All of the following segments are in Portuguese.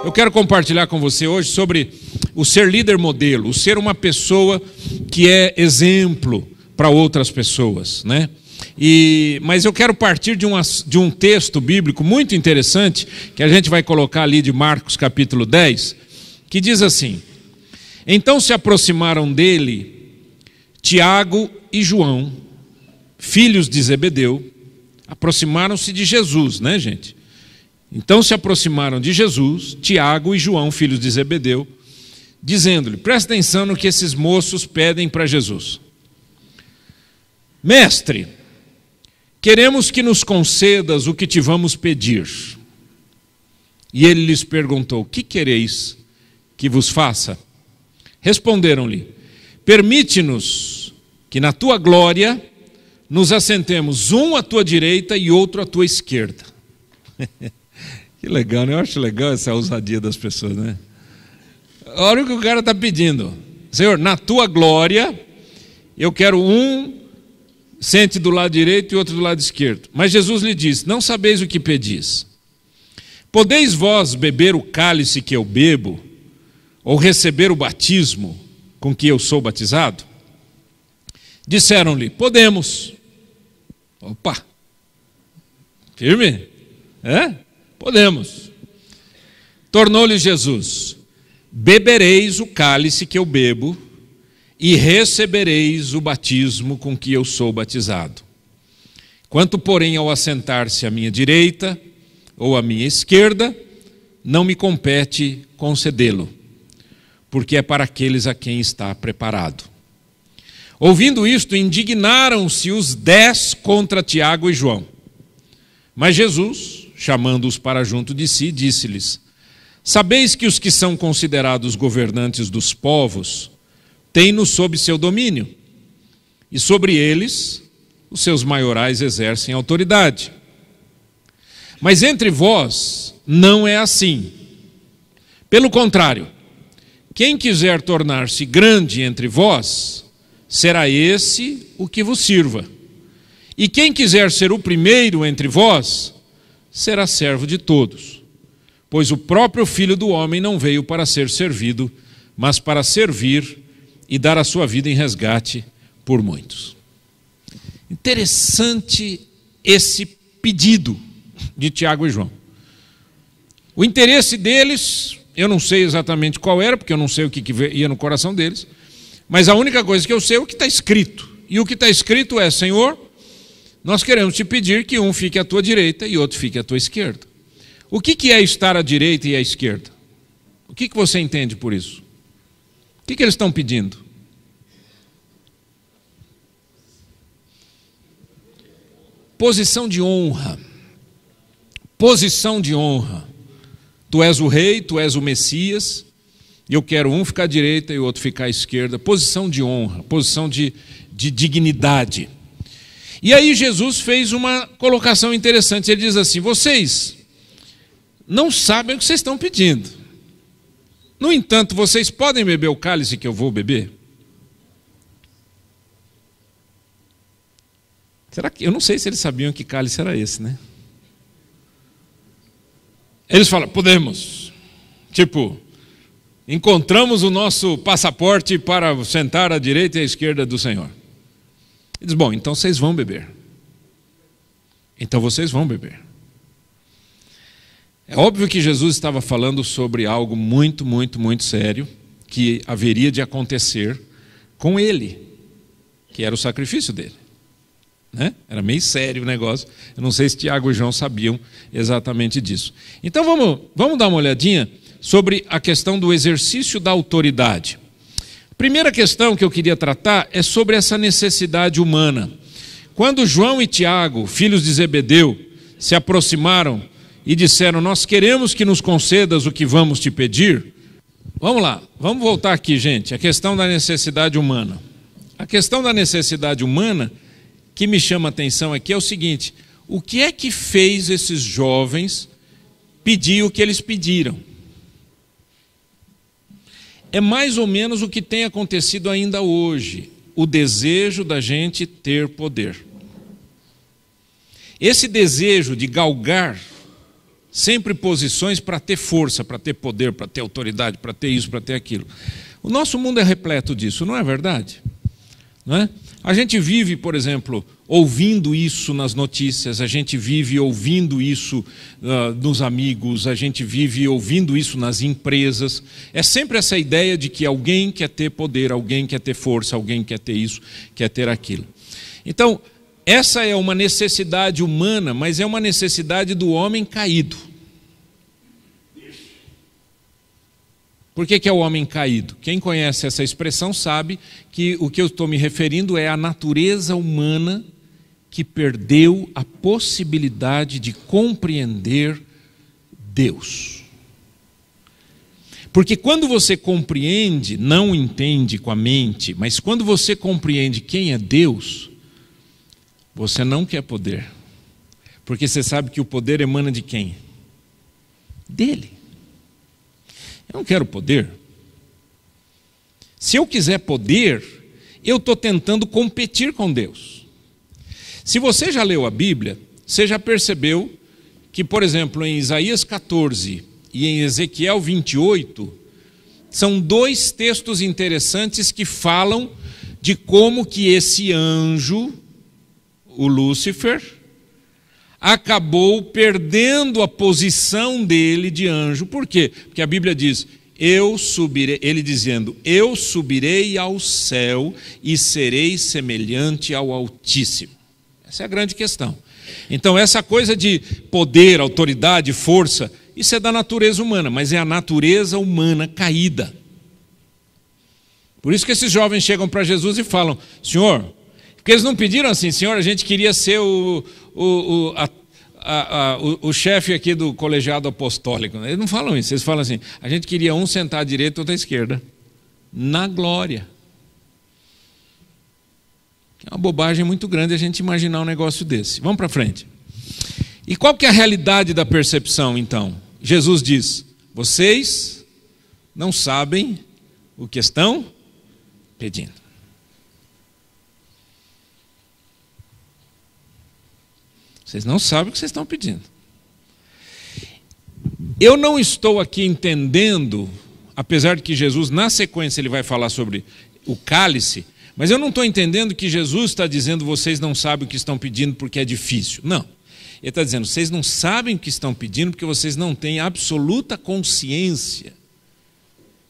eu quero compartilhar com você hoje sobre o ser líder modelo, o ser uma pessoa que é exemplo para outras pessoas, né? Mas eu quero partir de um texto bíblico muito interessante, que a gente vai colocar ali de Marcos capítulo 10, que diz assim: então se aproximaram dele Tiago e João, filhos de Zebedeu. Aproximaram-se de Jesus, né, gente? Então se aproximaram de Jesus, Tiago e João, filhos de Zebedeu, dizendo-lhe: presta atenção no que esses moços pedem para Jesus. Mestre, queremos que nos concedas o que te vamos pedir. E ele lhes perguntou: que quereis que vos faça? Responderam-lhe: permite-nos que na tua glória nos assentemos, um à tua direita e outro à tua esquerda. Que legal, né? Eu acho legal essa ousadia das pessoas, né? Olha o que o cara está pedindo: Senhor, na tua glória, eu quero um sente do lado direito e outro do lado esquerdo. Mas Jesus lhe disse: não sabeis o que pedis. Podeis vós beber o cálice que eu bebo, ou receber o batismo com que eu sou batizado? Disseram-lhe: podemos. Opa! Firme? Podemos. Tornou-lhe Jesus: bebereis o cálice que eu bebo e recebereis o batismo com que eu sou batizado. Quanto, porém, ao assentar-se à minha direita ou à minha esquerda, não me compete concedê-lo, porque é para aqueles a quem está preparado. Ouvindo isto, indignaram-se os 10 contra Tiago e João. Mas Jesus, chamando-os para junto de si, disse-lhes: sabeis que os que são considerados governantes dos povos têm-nos sob seu domínio, e sobre eles os seus maiorais exercem autoridade. Mas entre vós não é assim. Pelo contrário, quem quiser tornar-se grande entre vós, será esse o que vos sirva. E quem quiser ser o primeiro entre vós, será servo de todos. Pois o próprio Filho do Homem não veio para ser servido, mas para servir e dar a sua vida em resgate por muitos. Interessante esse pedido de Tiago e João. O interesse deles, eu não sei exatamente qual era, porque eu não sei o que ia no coração deles, mas a única coisa que eu sei é o que está escrito. E o que está escrito é: Senhor, nós queremos te pedir que um fique à tua direita e outro fique à tua esquerda. O que é estar à direita e à esquerda? O que você entende por isso? O que eles estão pedindo? Posição de honra. Posição de honra. Tu és o rei, tu és o Messias, e eu quero um ficar à direita e o outro ficar à esquerda. Posição de honra, posição de dignidade. E aí Jesus fez uma colocação interessante. Ele diz assim: vocês não sabem o que vocês estão pedindo. No entanto, vocês podem beber o cálice que eu vou beber? Será que? Eu não sei se eles sabiam que cálice era esse, né? Eles falam: podemos. Tipo, encontramos o nosso passaporte para sentar à direita e à esquerda do Senhor. Ele diz: bom, então vocês vão beber. Então vocês vão beber. É óbvio que Jesus estava falando sobre algo muito, muito, muito sério, que haveria de acontecer com ele, que era o sacrifício dele. Né? Era meio sério o negócio. Eu não sei se Tiago e João sabiam exatamente disso. Então vamos dar uma olhadinha sobre a questão do exercício da autoridade. A primeira questão que eu queria tratar é sobre essa necessidade humana. Quando João e Tiago, filhos de Zebedeu, se aproximaram e disseram: nós queremos que nos concedas o que vamos te pedir. Vamos lá, vamos voltar aqui, gente, a questão da necessidade humana. A questão da necessidade humana que me chama a atenção aqui é o seguinte: o que é que fez esses jovens pedir o que eles pediram? É mais ou menos o que tem acontecido ainda hoje, o desejo da gente ter poder. Esse desejo de galgar sempre posições para ter força, para ter poder, para ter autoridade, para ter isso, para ter aquilo. O nosso mundo é repleto disso, não é verdade? Não é? A gente vive, por exemplo, ouvindo isso nas notícias, a gente vive ouvindo isso nos amigos, a gente vive ouvindo isso nas empresas. É sempre essa ideia de que alguém quer ter poder, alguém quer ter força, alguém quer ter isso, quer ter aquilo. Então, essa é uma necessidade humana, mas é uma necessidade do homem caído. Por que é o homem caído? Quem conhece essa expressão sabe que o que eu estou me referindo é a natureza humana que perdeu a possibilidade de compreender Deus. Porque quando você compreende, não entende com a mente, mas quando você compreende quem é Deus, você não quer poder. Porque você sabe que o poder emana de quem? Dele. Eu não quero poder. Se eu quiser poder, eu estou tentando competir com Deus. Se você já leu a Bíblia, você já percebeu que, por exemplo, em Isaías 14 e em Ezequiel 28, são dois textos interessantes que falam de como que esse anjo, o Lúcifer, acabou perdendo a posição dele de anjo. Por quê? Porque a Bíblia diz, eu subirei, ele dizendo, eu subirei ao céu e serei semelhante ao Altíssimo. Essa é a grande questão. Então essa coisa de poder, autoridade, força, isso é da natureza humana, mas é a natureza humana caída. Por isso que esses jovens chegam para Jesus e falam, Senhor, porque eles não pediram assim, Senhor, a gente queria ser o chefe aqui do colegiado apostólico. Eles não falam isso, eles falam assim, a gente queria um sentar à direita e outro à esquerda, na glória. É uma bobagem muito grande a gente imaginar um negócio desse. Vamos para frente. E qual que é a realidade da percepção, então? Jesus diz, vocês não sabem o que estão pedindo. Vocês não sabem o que vocês estão pedindo. Eu não estou aqui entendendo, apesar de que Jesus, na sequência, ele vai falar sobre o cálice, mas eu não estou entendendo que Jesus está dizendo vocês não sabem o que estão pedindo porque é difícil. Não. Ele está dizendo, vocês não sabem o que estão pedindo porque vocês não têm absoluta consciência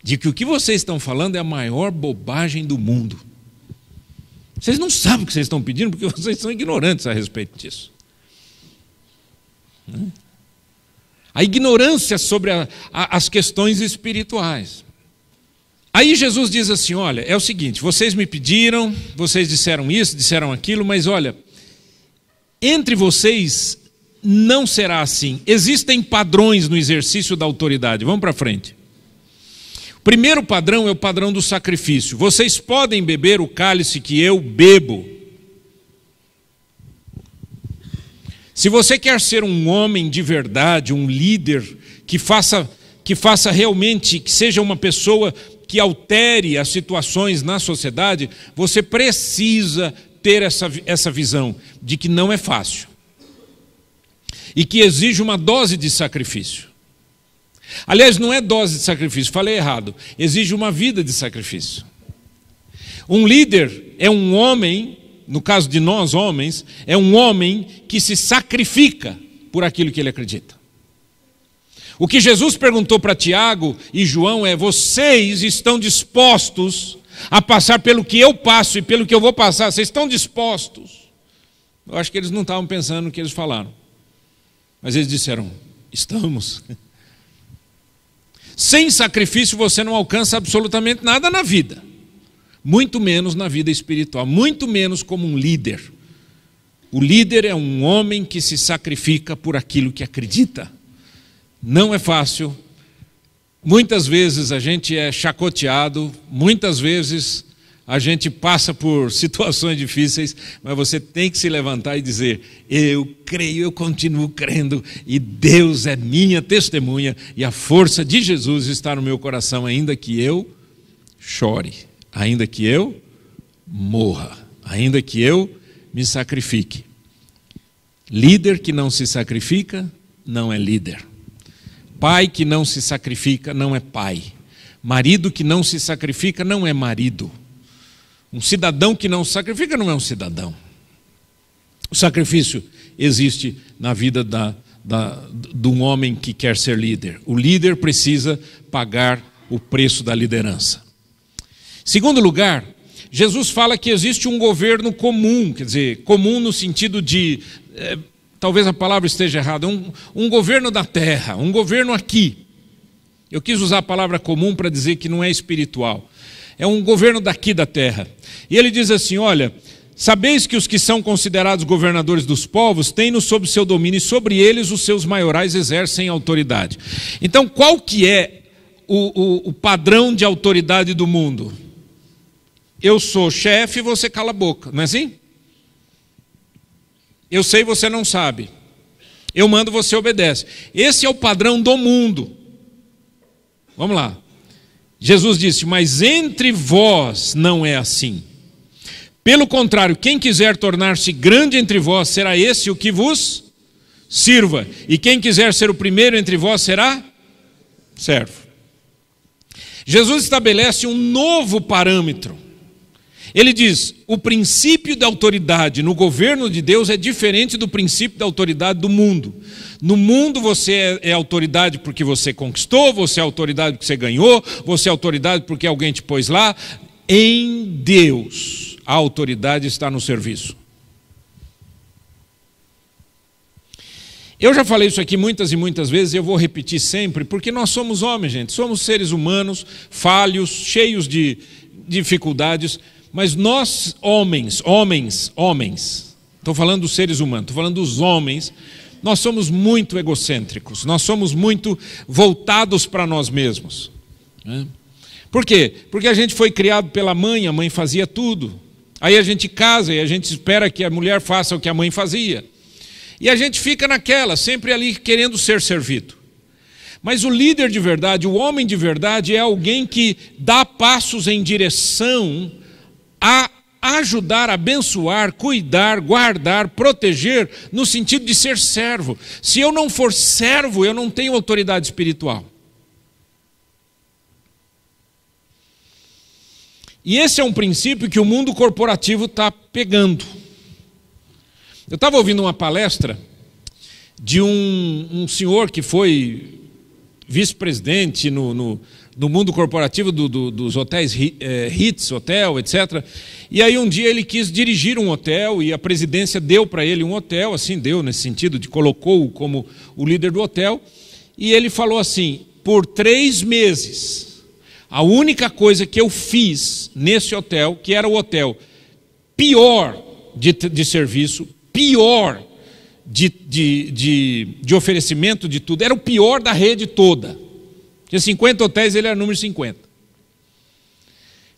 de que o que vocês estão falando é a maior bobagem do mundo. Vocês não sabem o que vocês estão pedindo porque vocês são ignorantes a respeito disso. A ignorância sobre as questões espirituais. Aí Jesus diz assim, olha, é o seguinte, vocês me pediram, vocês disseram isso, disseram aquilo, mas olha, entre vocês não será assim. Existem padrões no exercício da autoridade. Vamos para frente. O primeiro padrão é o padrão do sacrifício. Vocês podem beber o cálice que eu bebo. Se você quer ser um homem de verdade, um líder, que faça realmente, que seja uma pessoa que altere as situações na sociedade, você precisa ter essa visão de que não é fácil. E que exige uma dose de sacrifício. Aliás, não é dose de sacrifício, falei errado. Exige uma vida de sacrifício. Um líder é um homem, no caso de nós homens, é um homem que se sacrifica por aquilo que ele acredita. O que Jesus perguntou para Tiago e João é, vocês estão dispostos a passar pelo que eu passo e pelo que eu vou passar? Vocês estão dispostos? Eu acho que eles não estavam pensando no que eles falaram. Mas eles disseram, estamos. Sem sacrifício você não alcança absolutamente nada na vida. Muito menos na vida espiritual, muito menos como um líder. O líder é um homem que se sacrifica por aquilo que acredita. Não é fácil. Muitas vezes a gente é chacoteado, muitas vezes a gente passa por situações difíceis, mas você tem que se levantar e dizer, eu creio, eu continuo crendo, e Deus é minha testemunha, e a força de Jesus está no meu coração, ainda que eu chore, ainda que eu morra, ainda que eu me sacrifique. Líder que não se sacrifica não é líder. Pai que não se sacrifica não é pai. Marido que não se sacrifica não é marido. Um cidadão que não se sacrifica não é um cidadão. O sacrifício existe na vida de um homem que quer ser líder. O líder precisa pagar o preço da liderança. Segundo lugar, Jesus fala que existe um governo comum, quer dizer, comum no sentido de, talvez a palavra esteja errada, um governo da terra, um governo aqui. Eu quis usar a palavra comum para dizer que não é espiritual. É um governo daqui da terra. E ele diz assim, olha, sabeis que os que são considerados governadores dos povos têm-nos sob seu domínio e sobre eles os seus maiorais exercem autoridade. Então, qual que é o padrão de autoridade do mundo? Eu sou chefe e você cala a boca, não é assim? Eu sei, você não sabe. Eu mando, você obedece. Esse é o padrão do mundo. Vamos lá. Jesus disse, mas entre vós não é assim. Pelo contrário, quem quiser tornar-se grande entre vós, será esse o que vos sirva. E quem quiser ser o primeiro entre vós, será servo. Jesus estabelece um novo parâmetro. Ele diz, o princípio da autoridade no governo de Deus é diferente do princípio da autoridade do mundo. No mundo você é autoridade porque você conquistou, você é autoridade porque você ganhou, você é autoridade porque alguém te pôs lá. Em Deus, a autoridade está no serviço. Eu já falei isso aqui muitas e muitas vezes e eu vou repetir sempre, porque nós somos homens, gente, somos seres humanos, falhos, cheios de dificuldades, mas nós, homens, estou falando dos seres humanos, estou falando dos homens, nós somos muito egocêntricos, nós somos muito voltados para nós mesmos. Né? Por quê? Porque a gente foi criado pela mãe, a mãe fazia tudo. Aí a gente casa e a gente espera que a mulher faça o que a mãe fazia. E a gente fica naquela, sempre ali querendo ser servido. Mas o líder de verdade, o homem de verdade é alguém que dá passos em direção a ajudar, abençoar, cuidar, guardar, proteger, no sentido de ser servo. Se eu não for servo, eu não tenho autoridade espiritual. E esse é um princípio que o mundo corporativo está pegando. Eu estava ouvindo uma palestra de um senhor que foi vice-presidente no mundo corporativo dos hotéis Ritz, hotel, etc. E aí um dia ele quis dirigir um hotel e a presidência deu para ele um hotel, assim deu nesse sentido, de colocou-o como o líder do hotel. E ele falou assim, por 3 meses, a única coisa que eu fiz nesse hotel, que era o hotel pior de serviço, pior de oferecimento de tudo, era o pior da rede toda. Tinha 50 hotéis, ele era número 50.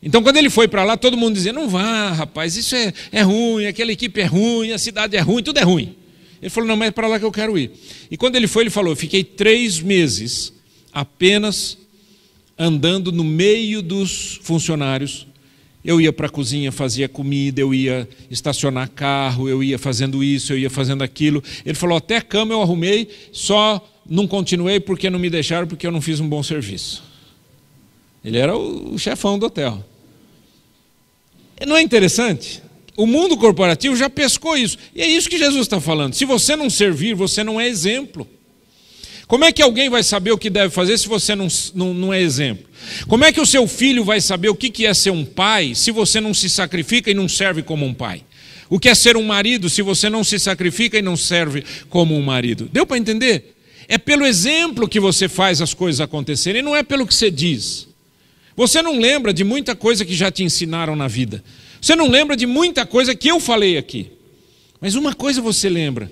Então quando ele foi para lá, todo mundo dizia, não vá rapaz, isso é ruim, aquela equipe é ruim, a cidade é ruim, tudo é ruim. Ele falou, não, mas é para lá que eu quero ir. E quando ele foi, ele falou, eu fiquei 3 meses apenas andando no meio dos funcionários. Eu ia para a cozinha, fazia comida, eu ia estacionar carro, eu ia fazendo isso, eu ia fazendo aquilo. Ele falou, até a cama eu arrumei, só não continuei porque não me deixaram, porque eu não fiz um bom serviço. Ele era o chefão do hotel. Não é interessante? O mundo corporativo já pescou isso. E é isso que Jesus está falando. Se você não servir, você não é exemplo. Como é que alguém vai saber o que deve fazer se você não é exemplo? Como é que o seu filho vai saber o que é ser um pai se você não se sacrifica e não serve como um pai? O que é ser um marido se você não se sacrifica e não serve como um marido? Deu para entender? É pelo exemplo que você faz as coisas acontecerem, não é pelo que você diz. Você não lembra de muita coisa que já te ensinaram na vida. Você não lembra de muita coisa que eu falei aqui. Mas uma coisa você lembra: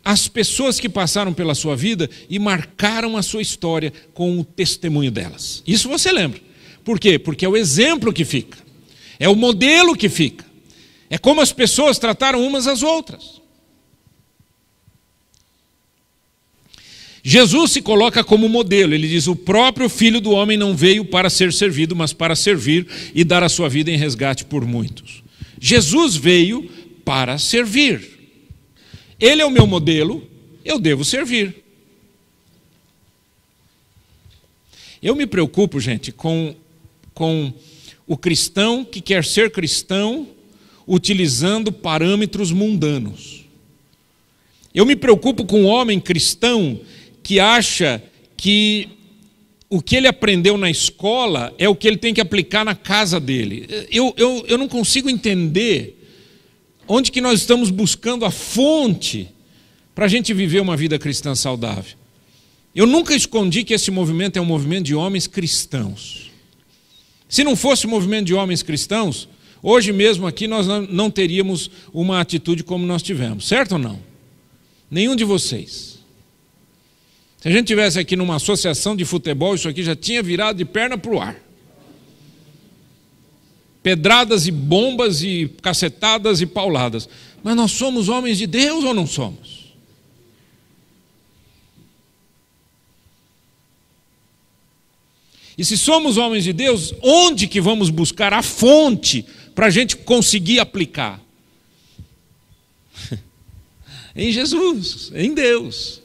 as pessoas que passaram pela sua vida e marcaram a sua história com o testemunho delas. Isso você lembra. Por quê? Porque é o exemplo que fica. É o modelo que fica. É como as pessoas trataram umas às outras. Jesus se coloca como modelo. Ele diz, o próprio Filho do Homem não veio para ser servido, mas para servir e dar a sua vida em resgate por muitos. Jesus veio para servir. Ele é o meu modelo, eu devo servir. Eu me preocupo, gente, com o cristão que quer ser cristão utilizando parâmetros mundanos. Eu me preocupo com o homem cristão que acha que o que ele aprendeu na escola é o que ele tem que aplicar na casa dele. Eu não consigo entender onde que nós estamos buscando a fonte para a gente viver uma vida cristã saudável. Eu nunca escondi que esse movimento é um movimento de homens cristãos. Se não fosse um movimento de homens cristãos, hoje mesmo aqui nós não teríamos uma atitude como nós tivemos, certo ou não? Nenhum de vocês. Se a gente tivesse aqui numa associação de futebol, isso aqui já tinha virado de perna para o ar. Pedradas e bombas e cacetadas e pauladas. Mas nós somos homens de Deus ou não somos? E se somos homens de Deus, onde que vamos buscar a fonte para a gente conseguir aplicar? Em Jesus, em Deus.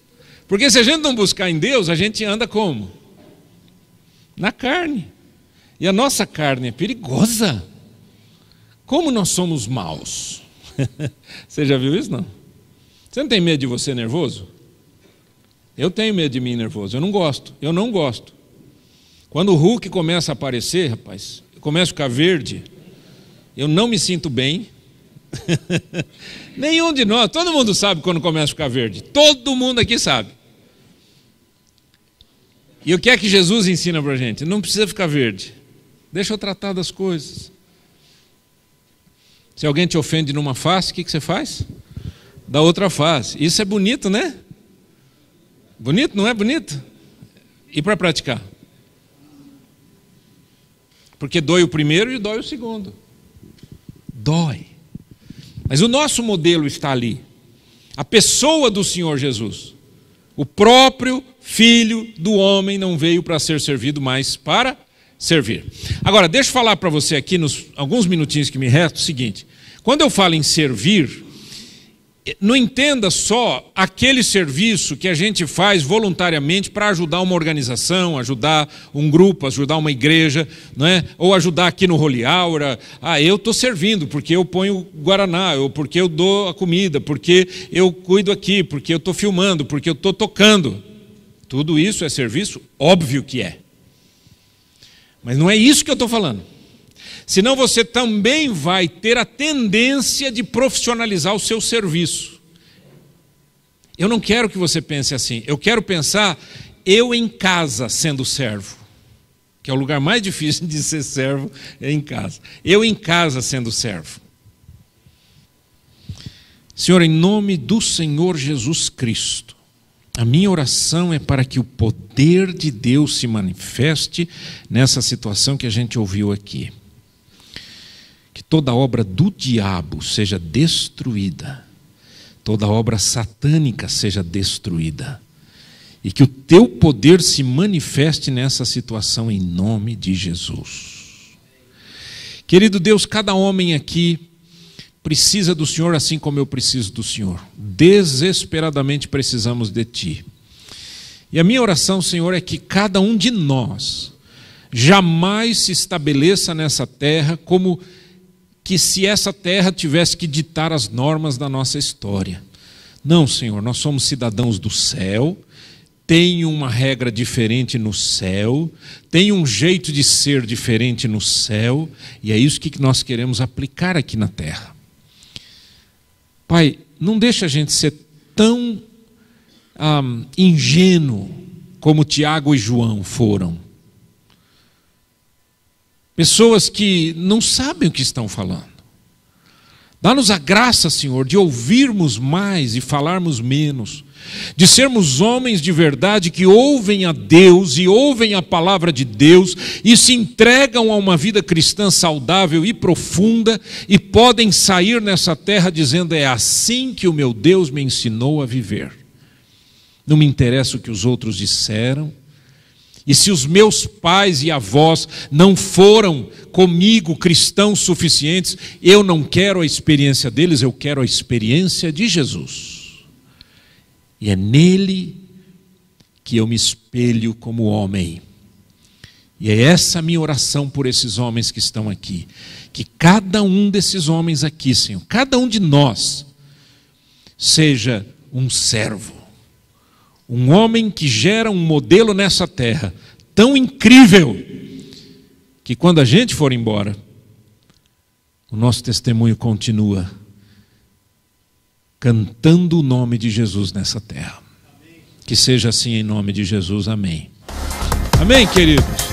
Porque se a gente não buscar em Deus, a gente anda como? Na carne. E a nossa carne é perigosa. Como nós somos maus. Você já viu isso, não? Você não tem medo de você nervoso? Eu tenho medo de mim nervoso. Eu não gosto. Quando o Hulk começa a aparecer, rapaz, começa a ficar verde, eu não me sinto bem. Nenhum de nós, todo mundo sabe quando começa a ficar verde. Todo mundo aqui sabe. E o que é que Jesus ensina para a gente? Não precisa ficar verde. Deixa eu tratar das coisas. Se alguém te ofende numa face, o que você faz? Da outra face. Isso é bonito, né? Bonito, não é bonito? E para praticar? Porque dói o primeiro e dói o segundo. Dói. Mas o nosso modelo está ali. A pessoa do Senhor Jesus. O próprio Filho do homem não veio para ser servido, mas para servir. Agora, deixa eu falar para você aqui, nos alguns minutinhos que me restam, o seguinte. Quando eu falo em servir, não entenda só aquele serviço que a gente faz voluntariamente para ajudar uma organização, ajudar um grupo, ajudar uma igreja, não é? Ou ajudar aqui no Holy Hour. Eu estou servindo porque eu ponho Guaraná, ou porque eu dou a comida, porque eu cuido aqui, porque eu estou filmando, porque eu estou tocando. Tudo isso é serviço? Óbvio que é. Mas não é isso que eu estou falando. Senão você também vai ter a tendência de profissionalizar o seu serviço. Eu não quero que você pense assim. Eu quero pensar eu em casa sendo servo. Que é o lugar mais difícil de ser servo, é em casa. Eu em casa sendo servo. Senhor, em nome do Senhor Jesus Cristo, a minha oração é para que o poder de Deus se manifeste nessa situação que a gente ouviu aqui. Que toda obra do diabo seja destruída, toda obra satânica seja destruída, e que o teu poder se manifeste nessa situação em nome de Jesus. Querido Deus, cada homem aqui precisa do Senhor assim como eu preciso do Senhor. Desesperadamente precisamos de Ti. E a minha oração, Senhor, é que cada um de nós jamais se estabeleça nessa terra como que se essa terra tivesse que ditar as normas da nossa história. Não, Senhor, nós somos cidadãos do céu, tem uma regra diferente no céu, tem um jeito de ser diferente no céu, e é isso que nós queremos aplicar aqui na terra. Pai, não deixa a gente ser tão ingênuo como Tiago e João foram. Pessoas que não sabem o que estão falando. Dá-nos a graça, Senhor, de ouvirmos mais e falarmos menos, de sermos homens de verdade que ouvem a Deus e ouvem a palavra de Deus e se entregam a uma vida cristã saudável e profunda e podem sair nessa terra dizendo: é assim que o meu Deus me ensinou a viver. Não me interessa o que os outros disseram. E se os meus pais e avós não foram comigo cristãos suficientes, eu não quero a experiência deles, eu quero a experiência de Jesus. E é nele que eu me espelho como homem. E é essa a minha oração por esses homens que estão aqui. Que cada um desses homens aqui, Senhor, cada um de nós, seja um servo. Um homem que gera um modelo nessa terra tão incrível, que quando a gente for embora, o nosso testemunho continua cantando o nome de Jesus nessa terra. Que seja assim em nome de Jesus. Amém. Amém, queridos.